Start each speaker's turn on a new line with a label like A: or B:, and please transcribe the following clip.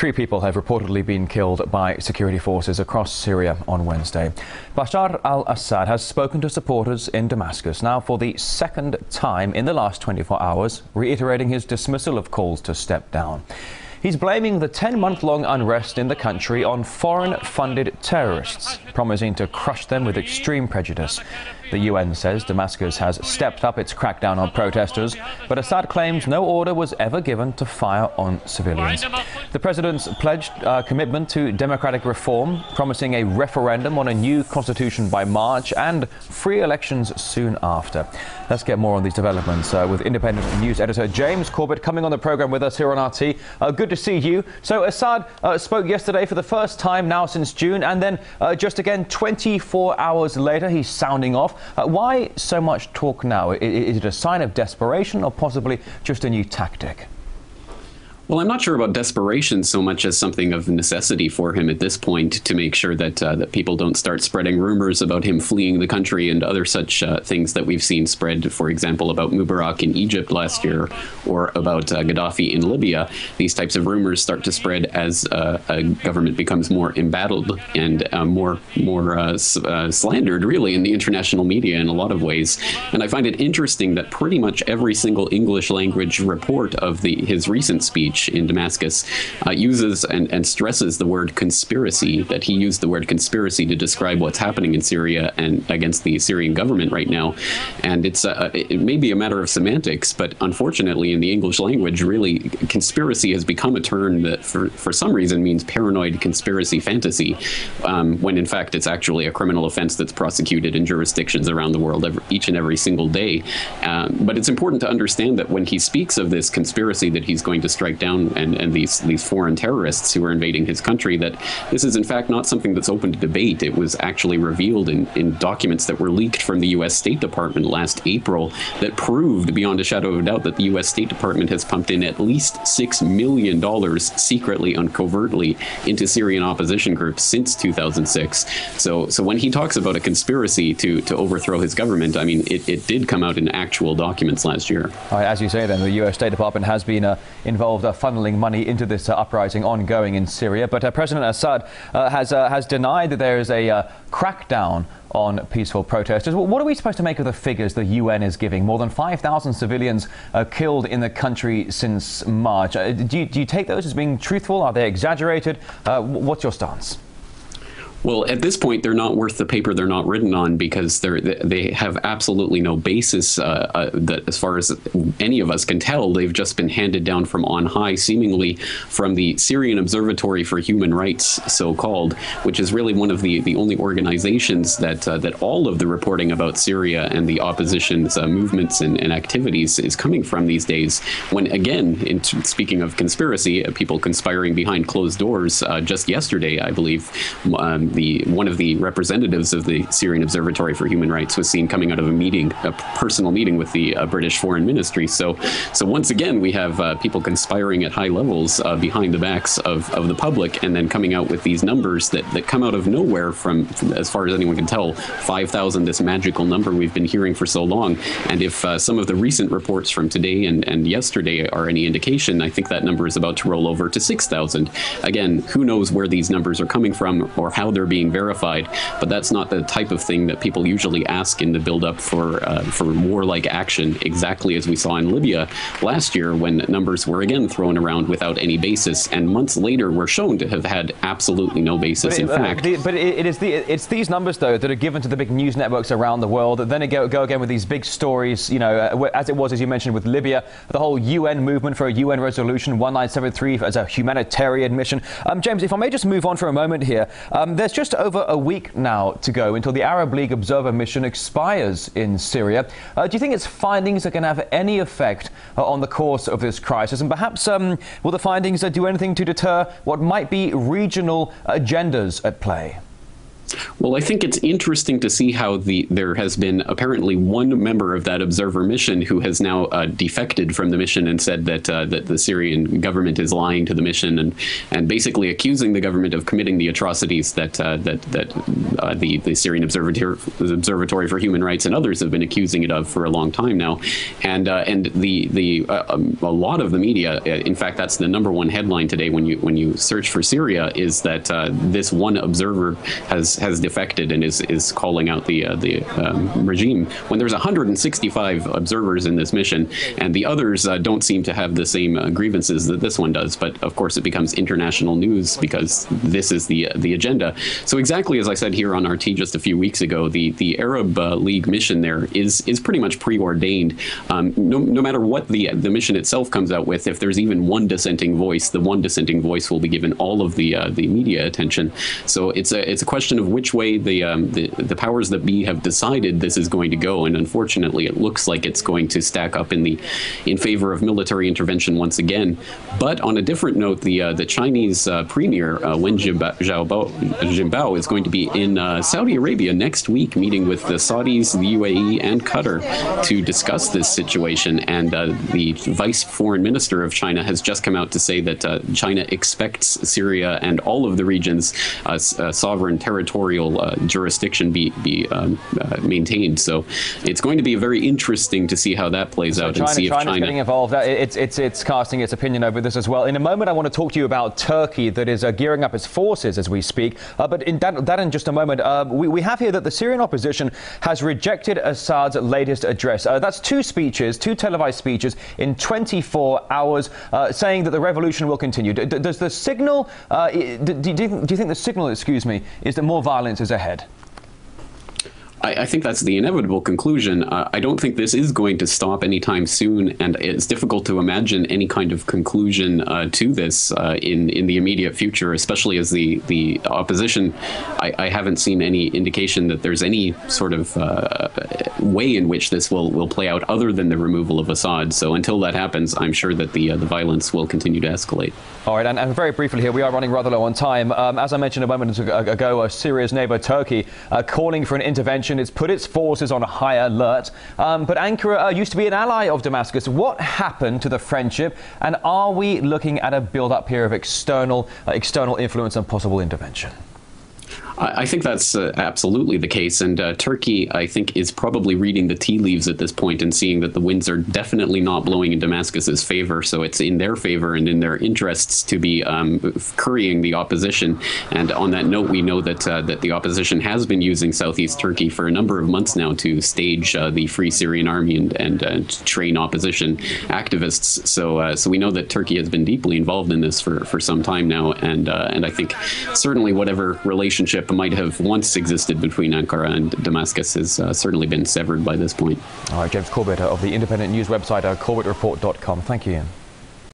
A: 3 people have reportedly been killed by security forces across Syria on Wednesday. Bashar al-Assad has spoken to supporters in Damascus now for the second time in the last 24 hours, reiterating his dismissal of calls to step down. He's blaming the 10-month-long unrest in the country on foreign-funded terrorists, promising to crush them with extreme prejudice. The UN says Damascus has stepped up its crackdown on protesters, but Assad claims no order was ever given to fire on civilians. The president's pledged commitment to democratic reform, promising a referendum on a new constitution by March and free elections soon after. Let's get more on these developments with independent news editor James Corbett coming on the program with us here on RT. Good to see you. So Assad spoke yesterday for the first time now since June, and then just again 24 hours later he's sounding off. Why so much talk now? Is it a sign of desperation or possibly just a new tactic?
B: Well, I'm not sure about desperation so much as something of necessity for him at this point to make sure that that people don't start spreading rumors about him fleeing the country and other such things that we've seen spread, for example, about Mubarak in Egypt last year or about Gaddafi in Libya. These types of rumors start to spread as a government becomes more embattled and more slandered, really, in the international media in a lot of ways. And I find it interesting that pretty much every single English language report of his recent speech in Damascus uses and stresses the word conspiracy, that he used the word conspiracy to describe what's happening in Syria and against the Syrian government right now. And it may be a matter of semantics, but unfortunately in the English language, really, conspiracy has become a term that for some reason means paranoid conspiracy fantasy, when in fact it's actually a criminal offense that's prosecuted in jurisdictions around the world each and every single day. But it's important to understand that when he speaks of this conspiracy that he's going to strike down and these foreign terrorists who are invading his country, that this is in fact not something that's open to debate. It was actually revealed in documents that were leaked from the U.S. State Department last April that proved beyond a shadow of a doubt that the U.S. State Department has pumped in at least $6 million secretly and covertly into Syrian opposition groups since 2006. So when he talks about a conspiracy to overthrow his government, I mean, it did come out in actual documents last year.
A: As you say then, the U.S. State Department has been involved funneling money into this uprising ongoing in Syria. But President Assad has denied that there is a crackdown on peaceful protesters. What are we supposed to make of the figures the UN is giving? More than 5,000 civilians killed in the country since March. Do you take those as being truthful? Are they exaggerated? What's your stance?
B: Well, at this point, they're not worth the paper they're not written on, because they have absolutely no basis that, as far as any of us can tell, they've just been handed down from on high, seemingly from the Syrian Observatory for Human Rights, so-called, which is really one of the only organizations that all of the reporting about Syria and the opposition's movements and activities is coming from these days. When, again, speaking of conspiracy, people conspiring behind closed doors, just yesterday, I believe, one of the representatives of the Syrian Observatory for Human Rights was seen coming out of a personal meeting with the British Foreign Ministry. So once again, we have people conspiring at high levels behind the backs of the public, and then coming out with these numbers that come out of nowhere from, as far as anyone can tell, 5,000, this magical number we've been hearing for so long. And if some of the recent reports from today and yesterday are any indication, I think that number is about to roll over to 6,000. Again, who knows where these numbers are coming from or how they're being verified, but that's not the type of thing that people usually ask in the build-up for warlike action, exactly as we saw in Libya last year, when numbers were again thrown around without any basis, and months later were shown to have had absolutely no basis.
A: It's these numbers, though, that are given to the big news networks around the world, that then go again with these big stories, you know, as it was, as you mentioned, with Libya, the whole UN movement for a UN resolution 1973 as a humanitarian mission. James, if I may just move on for a moment here. There's just over a week now to go until the Arab League observer mission expires in Syria. Do you think its findings are going to have any effect on the course of this crisis? And perhaps will the findings do anything to deter what might be regional agendas at play?
B: Well, I think it's interesting to see how there has been apparently one member of that observer mission who has now defected from the mission and said that that the Syrian government is lying to the mission and basically accusing the government of committing the atrocities that the Syrian Observatory for Human Rights and others have been accusing it of for a long time now, and a lot of the media, in fact, that's the #1 headline today when you search for Syria, is that this one observer has defected and is calling out the regime, when there's 165 observers in this mission, and the others don't seem to have the same grievances that this one does. But of course, it becomes international news because this is the agenda. So exactly as I said here on RT just a few weeks ago, the Arab League mission there is pretty much preordained. No matter what the mission itself comes out with, if there's even one dissenting voice, the one dissenting voice will be given all of the media attention. So it's a question of which way the powers that be have decided this is going to go, and unfortunately, it looks like it's going to stack up in favor of military intervention once again. But on a different note, the Chinese premier Wen Jiabao is going to be in Saudi Arabia next week, meeting with the Saudis, the UAE, and Qatar to discuss this situation. And the vice foreign minister of China has just come out to say that China expects Syria and all of the region's sovereign territorial jurisdiction be maintained. So it's going to be very interesting to see how that plays out.
A: China's getting involved. It's casting its opinion over this as well. In a moment, I want to talk to you about Turkey that is gearing up its forces as we speak. But in that in just a moment, we have here that the Syrian opposition has rejected Assad's latest address. That's two televised speeches in 24 hours, saying that the revolution will continue. Does the signal? Do you think the signal, is that more violence is ahead?
B: I think that's the inevitable conclusion. I don't think this is going to stop anytime soon, and it's difficult to imagine any kind of conclusion to this in the immediate future, especially as the opposition. I haven't seen any indication that there's any sort of way in which this will play out other than the removal of Assad. So until that happens, I'm sure that the violence will continue to escalate.
A: All right, and very briefly here, we are running rather low on time. As I mentioned a moment ago, Syria's neighbor Turkey calling for an intervention. It's put its forces on a high alert. But Ankara used to be an ally of Damascus. What happened to the friendship? And are we looking at a build-up here of external influence and possible intervention?
B: I think that's absolutely the case, and Turkey, I think, is probably reading the tea leaves at this point and seeing that the winds are definitely not blowing in Damascus's favor, so it's in their favor and in their interests to be currying the opposition. And on that note, we know that that the opposition has been using southeast Turkey for a number of months now to stage the Free Syrian Army and train opposition activists. So we know that Turkey has been deeply involved in this for some time now, and I think certainly whatever relationship might have once existed between Ankara and Damascus has certainly been severed by this point.
A: All right, James Corbett of the independent news website, corbettreport.com. Thank you, Ian.